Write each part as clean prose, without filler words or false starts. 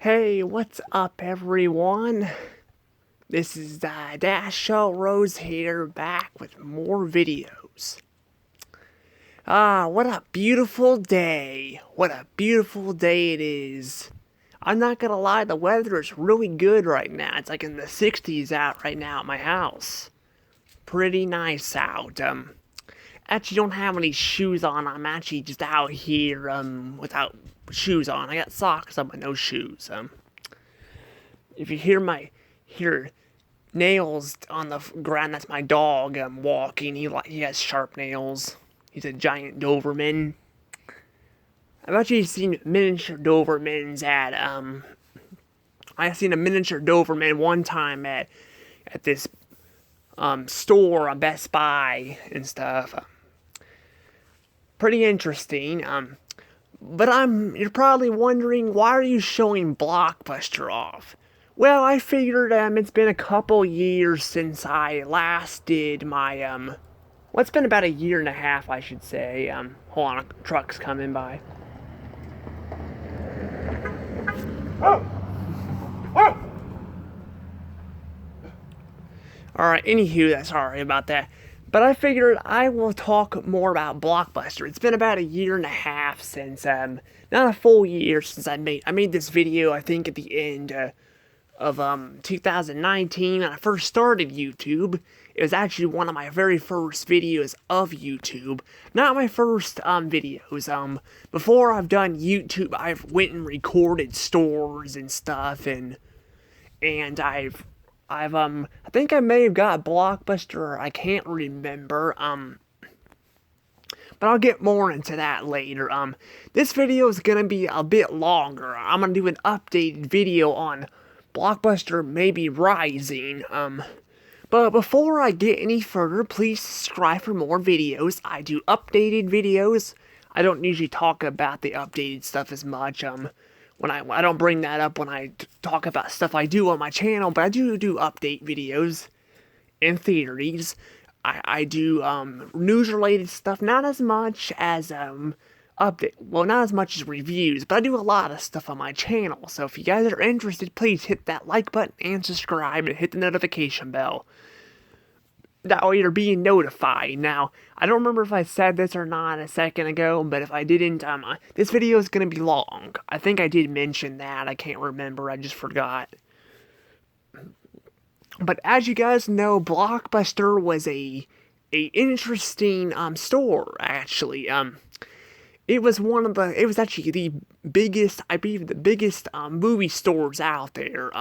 Hey, what's up, everyone? This is Dasho Rose here, back with more videos. What a beautiful day. What a beautiful day it is. I'm not gonna lie, the weather is really good right now. It's like in the 60s out right now at my house. Pretty nice out. Actually don't have any shoes on. I'm actually just out here, without shoes on. I got socks on, but no shoes. If you hear nails on the ground, that's my dog walking. He has sharp nails. He's a giant Doberman. I've actually seen miniature Dobermans at I seen a miniature Doberman one time at this store on Best Buy and stuff. Pretty interesting. But you're probably wondering, why are you showing Blockbuster off? Well, I figured it's been a couple years since I last did my well, it's been about a year and a half, I should say. Hold on, a truck's coming by. Alright, anywho, sorry about that. But I figured I will talk more about Blockbuster. It's been about a year and a half since, not a full year since I made this video, I think at the end of 2019 when I first started YouTube. It was actually one of my very first videos of YouTube. Not my first videos. Before I've done YouTube, I've went and recorded stores and stuff, and I think I may have got Blockbuster, I can't remember, but I'll get more into that later. This video is gonna be a bit longer. I'm gonna do an updated video on Blockbuster maybe rising, but before I get any further, please subscribe for more videos. I do updated videos. I don't usually talk about the updated stuff as much, when I don't bring that up when I talk about stuff I do on my channel, but I do update videos and theories. I do news-related stuff, not as much as not as much as reviews, but I do a lot of stuff on my channel. So if you guys are interested, please hit that like button and subscribe and hit the notification bell. That way you're being notified. Now, I don't remember if I said this or not a second ago, but if I didn't, this video is going to be long. I think I did mention that. I can't remember. I just forgot. But as you guys know, Blockbuster was a interesting store, actually. It was actually the biggest, I believe, the biggest movie stores out there,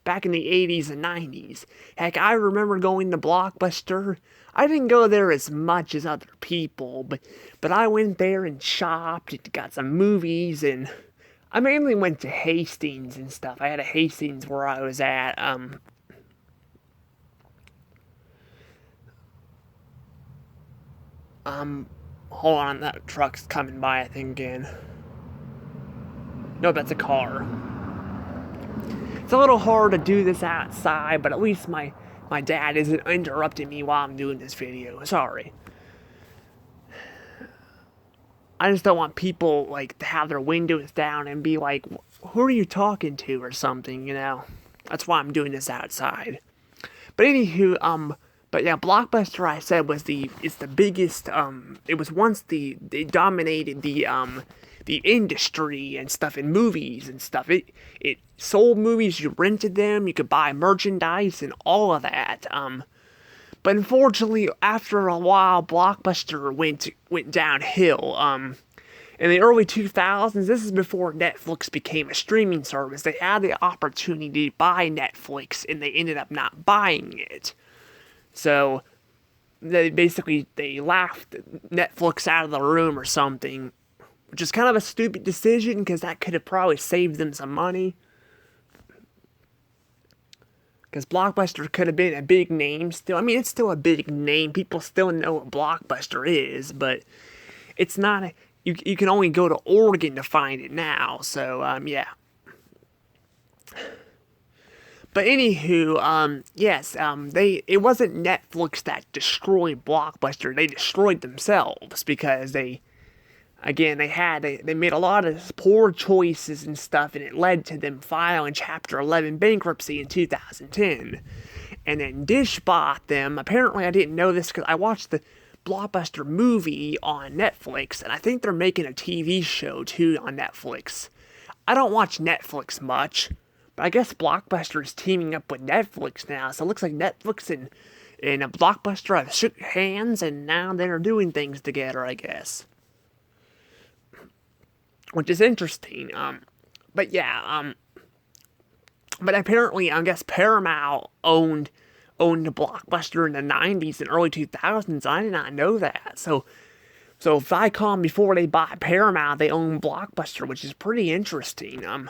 back in the 80s and 90s. Heck, I remember going to Blockbuster. I didn't go there as much as other people, but I went there and shopped and got some movies, and I mainly went to Hastings and stuff. I had a Hastings where I was at, hold on, that truck's coming by, I think, again. No, that's a car. It's a little hard to do this outside, but at least my dad isn't interrupting me while I'm doing this video. Sorry. I just don't want people, like, to have their windows down and be like, who are you talking to, or something, you know? That's why I'm doing this outside. But anywho, but yeah, Blockbuster, I said, is the biggest, it was once they dominated the industry and stuff in movies and stuff. It sold movies, you rented them, you could buy merchandise and all of that. But unfortunately, after a while, Blockbuster went downhill. In the early 2000s, this is before Netflix became a streaming service. They had the opportunity to buy Netflix, and they ended up not buying it. So, they laughed Netflix out of the room or something, which is kind of a stupid decision, because that could have probably saved them some money. Because Blockbuster could have been a big name still. I mean, it's still a big name. People still know what Blockbuster is, but it's not you can only go to Oregon to find it now, so, yeah. But anywho, yes, it wasn't Netflix that destroyed Blockbuster. They destroyed themselves, because they again, they made a lot of poor choices and stuff, and it led to them filing Chapter 11 bankruptcy in 2010. And then Dish bought them. Apparently, I didn't know this because I watched the Blockbuster movie on Netflix, and I think they're making a TV show too on Netflix. I don't watch Netflix much, but I guess Blockbuster is teaming up with Netflix now, so it looks like Netflix and a Blockbuster have shook hands, and now they're doing things together, I guess. Which is interesting. But yeah, but apparently, I guess Paramount owned Blockbuster in the 90s and early 2000s. I did not know that. So Viacom, before they bought Paramount, they owned Blockbuster, which is pretty interesting.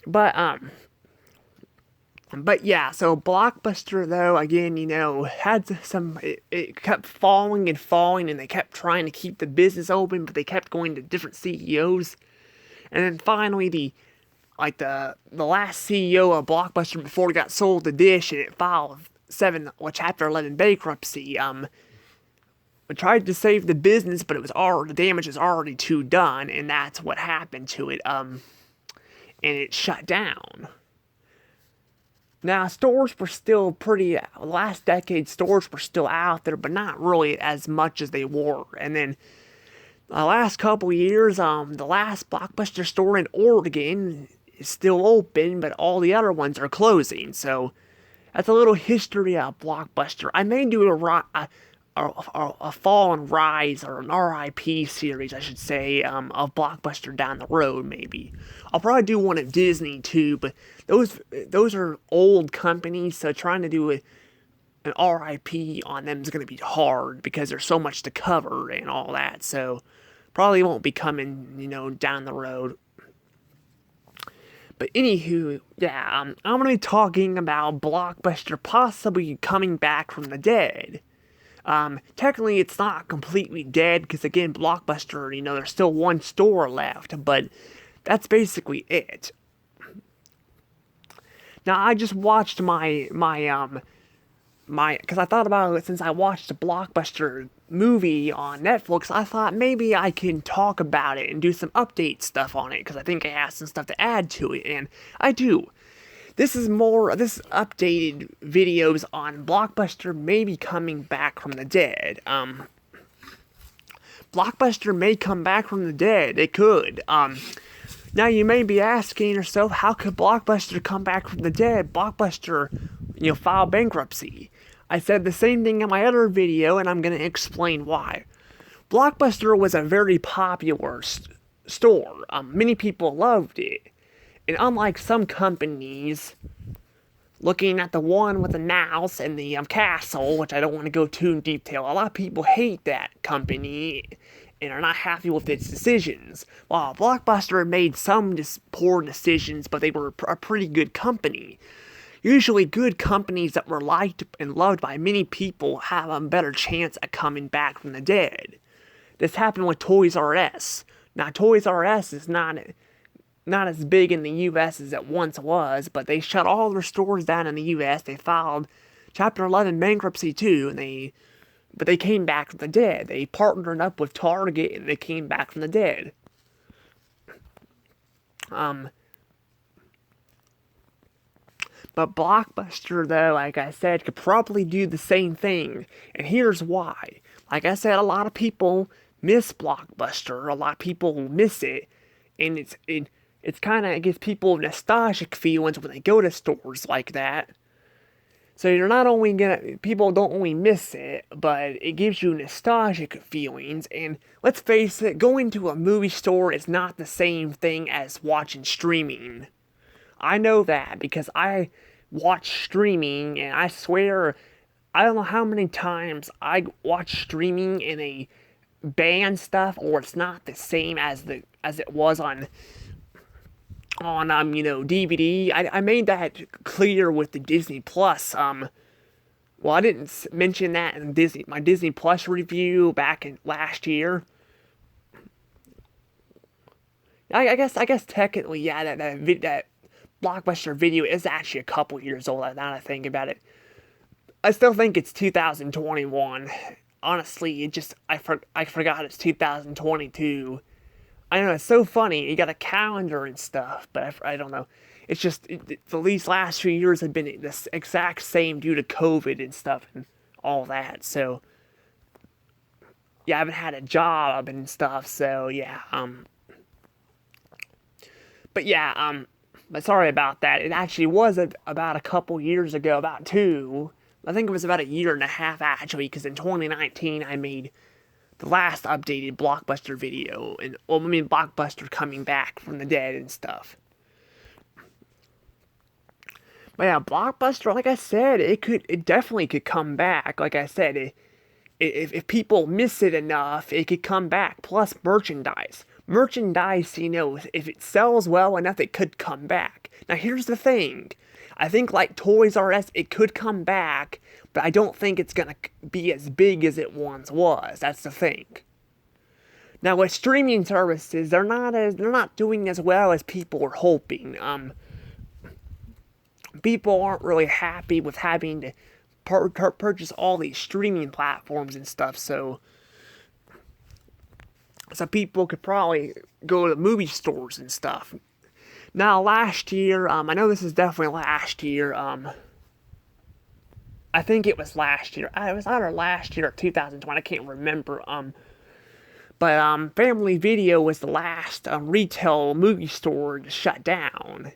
But yeah, so Blockbuster, though, again, had it kept falling and falling, and they kept trying to keep the business open, but they kept going to different CEOs. And then finally, the last CEO of Blockbuster before it got sold to Dish, and it filed Chapter 11 bankruptcy, it tried to save the business, but the damage was already too done, and that's what happened to it, and it shut down. Now, stores were still last decade, stores were still out there, but not really as much as they were. And then, the last couple years, the last Blockbuster store in Oregon is still open, but all the other ones are closing. So, that's a little history of Blockbuster. I may do a fall and rise, or an RIP series, I should say, of Blockbuster down the road, maybe. I'll probably do one of Disney too, but those are old companies, so trying to do an RIP on them is going to be hard because there's so much to cover and all that. So probably won't be coming, down the road. But anywho, yeah, I'm going to be talking about Blockbuster possibly coming back from the dead. Technically, it's not completely dead, because again, Blockbuster, there's still one store left, but that's basically it. Now, I just watched because I thought about it since I watched the Blockbuster movie on Netflix, I thought maybe I can talk about it and do some update stuff on it, because I think I have some stuff to add to it, and I do. This is updated videos on Blockbuster maybe coming back from the dead. Blockbuster may come back from the dead. It could. Now you may be asking yourself, how could Blockbuster come back from the dead? Blockbuster, filed bankruptcy. I said the same thing in my other video, and I'm going to explain why. Blockbuster was a very popular store. Many people loved it. And unlike some companies, looking at the one with the mouse and the castle, which I don't want to go too in detail, a lot of people hate that company and are not happy with its decisions. While Blockbuster made some poor decisions, but they were a pretty good company. Usually good companies that were liked and loved by many people have a better chance at coming back from the dead. This happened with Toys R Us. Now, Toys R Us is not as big in the U.S. as it once was, but they shut all their stores down in the U.S. They filed Chapter 11 bankruptcy too, but they came back from the dead. They partnered up with Target, and they came back from the dead. But Blockbuster, though, like I said, could probably do the same thing, and here's why. Like I said, a lot of people miss Blockbuster. A lot of people miss it, and it gives people nostalgic feelings when they go to stores like that. So people don't only miss it, but it gives you nostalgic feelings. And let's face it, going to a movie store is not the same thing as watching streaming. I know that because I watch streaming, and I swear, I don't know how many times I watch streaming and they ban stuff, or it's not the same as it was on DVD. I made that clear with the Disney Plus. Well, I didn't mention that in my Disney Plus review back in last year. I guess technically, yeah, that Blockbuster video is actually a couple years old. Now that I think about it, I still think it's 2021. honestly, I forgot it's 2022. I know, it's so funny. You got a calendar and stuff, but I don't know. It's just these last few years have been the exact same due to COVID and stuff and all that. So yeah, I haven't had a job and stuff. So yeah, but yeah, but sorry about that. It actually was about a couple years ago, about two. I think it was about a year and a half actually, because in 2019 I made the last updated Blockbuster video, and well, I mean Blockbuster coming back from the dead and stuff. But yeah, Blockbuster, like I said, it definitely could come back. Like I said, if people miss it enough, it could come back. Plus merchandise. Merchandise, if it sells well enough, it could come back. Now here's the thing. I think like Toys R Us, it could come back, but I don't think it's gonna be as big as it once was. That's the thing. Now with streaming services, they're not doing as well as people were hoping. People aren't really happy with having to purchase all these streaming platforms and stuff, so people could probably go to movie stores and stuff. Now last year, I know this is definitely last year, I think it was last year. It was either last year or 2020, I can't remember, but Family Video was the last retail movie store to shut down.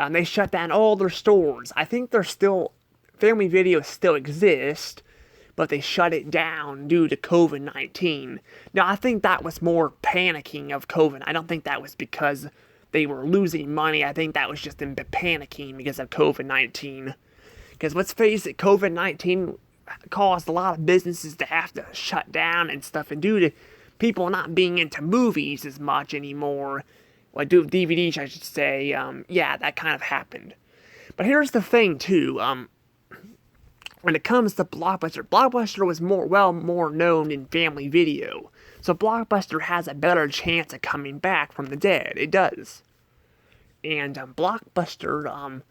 They shut down all their stores. I think they're still, Family Video still exists, but they shut it down due to COVID-19. Now, I think that was more panicking of COVID. I don't think that was because they were losing money. I think that was just them panicking because of COVID-19. Because let's face it, COVID-19 caused a lot of businesses to have to shut down and stuff, and due to people not being into movies as much anymore, well, DVDs, I should say, yeah, that kind of happened. But here's the thing, too, when it comes to Blockbuster was more known in Family Video. So Blockbuster has a better chance of coming back from the dead. It does. And Blockbuster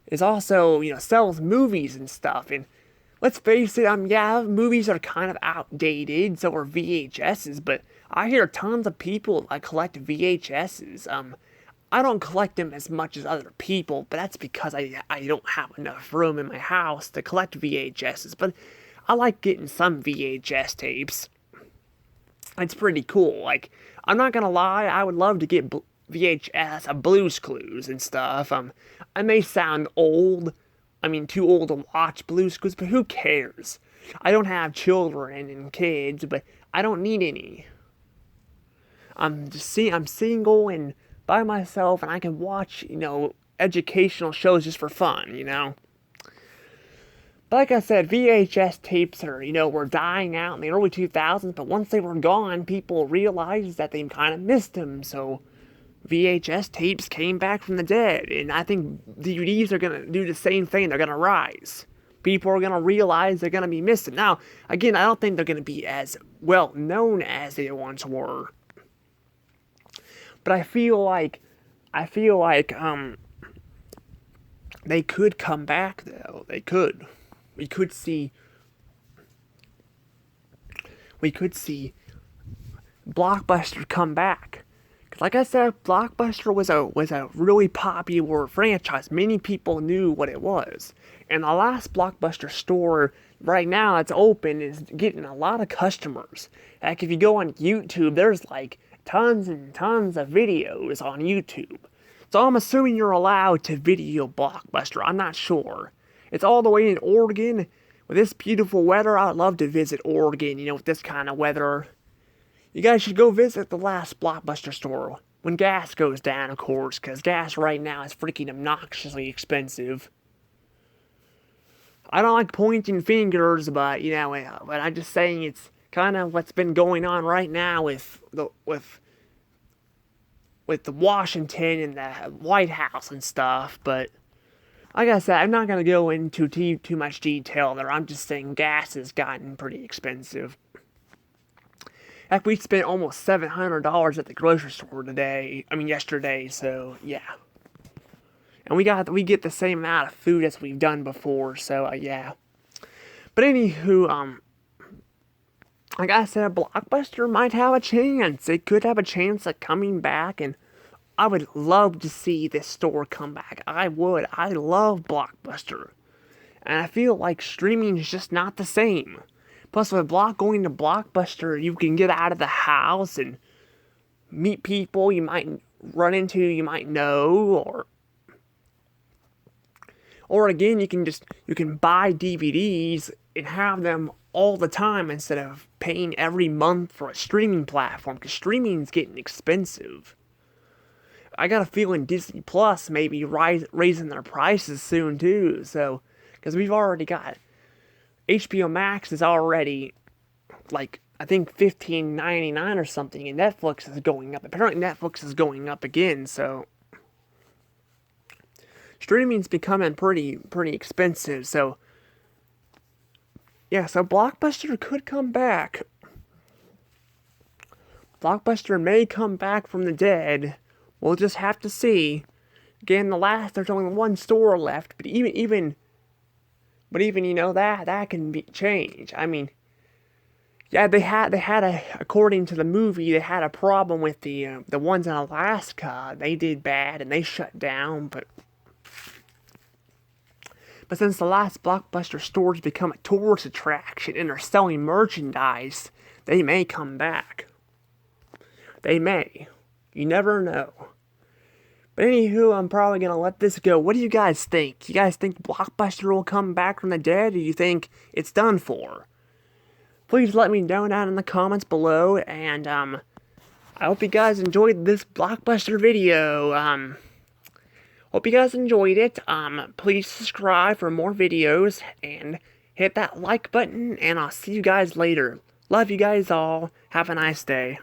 is also, sells movies and stuff. And let's face it, yeah, movies are kind of outdated, so are VHSs, but I hear tons of people collect VHSs. I don't collect them as much as other people, but that's because I don't have enough room in my house to collect VHSs. But I like getting some VHS tapes. It's pretty cool. I'm not gonna lie, I would love to get VHS of Blue's Clues and stuff. I may sound old. Too old to watch Blue's Clues, but who cares? I don't have children and kids, but I don't need any. I'm single and by myself, and I can watch, educational shows just for fun, But like I said, VHS tapes were dying out in the early 2000s, but once they were gone, people realized that they kind of missed them, so VHS tapes came back from the dead, and I think DVDs are going to do the same thing. They're going to rise. People are going to realize they're going to be missing. Now, again, I don't think they're going to be as well known as they once were. But I feel like they could come back, though. They could. We could see Blockbuster come back. Because like I said, Blockbuster was a really popular franchise. Many people knew what it was. And the last Blockbuster store right now that's open is getting a lot of customers. If you go on YouTube, there's tons and tons of videos on YouTube. So I'm assuming you're allowed to video Blockbuster. I'm not sure. It's all the way in Oregon. With this beautiful weather, I'd love to visit Oregon, with this kind of weather. You guys should go visit the last Blockbuster store. When gas goes down, of course, because gas right now is freaking obnoxiously expensive. I don't like pointing fingers, but, but I'm just saying it's kind of what's been going on right now with the Washington and the White House and stuff. But like I said, I'm not gonna go into too much detail there. I'm just saying gas has gotten pretty expensive. Heck, we spent almost $700 at the grocery store yesterday. So yeah, and we get the same amount of food as we've done before. So yeah. But anywho, like I said, Blockbuster might have a chance. It could have a chance of coming back, and I would love to see this store come back. I would. I love Blockbuster. And I feel like streaming is just not the same. Plus, with going to Blockbuster, you can get out of the house and meet people you might run into, you might know, or again, you can buy DVDs and have them all the time instead of paying every month for a streaming platform, because streaming's getting expensive. I got a feeling Disney Plus may be raising their prices soon too, so, because we've already got, HBO Max is already, like, I think $15.99 or something, and Netflix is going up. Apparently Netflix is going up again, so streaming's becoming pretty expensive, so yeah, so Blockbuster could come back. Blockbuster may come back from the dead. We'll just have to see. Again, there's only one store left, but even that can be changed. I mean, yeah, they had according to the movie, they had a problem with the ones in Alaska. They did bad and they shut down, but since the last Blockbuster store's become a tourist attraction and are selling merchandise, they may come back. They may. You never know. But anywho, I'm probably gonna let this go. What do you guys think? You guys think Blockbuster will come back from the dead, or do you think it's done for? Please let me know down in the comments below, and I hope you guys enjoyed this Blockbuster video. Hope you guys enjoyed it. Please subscribe for more videos and hit that like button, and I'll see you guys later. Love you guys all. Have a nice day.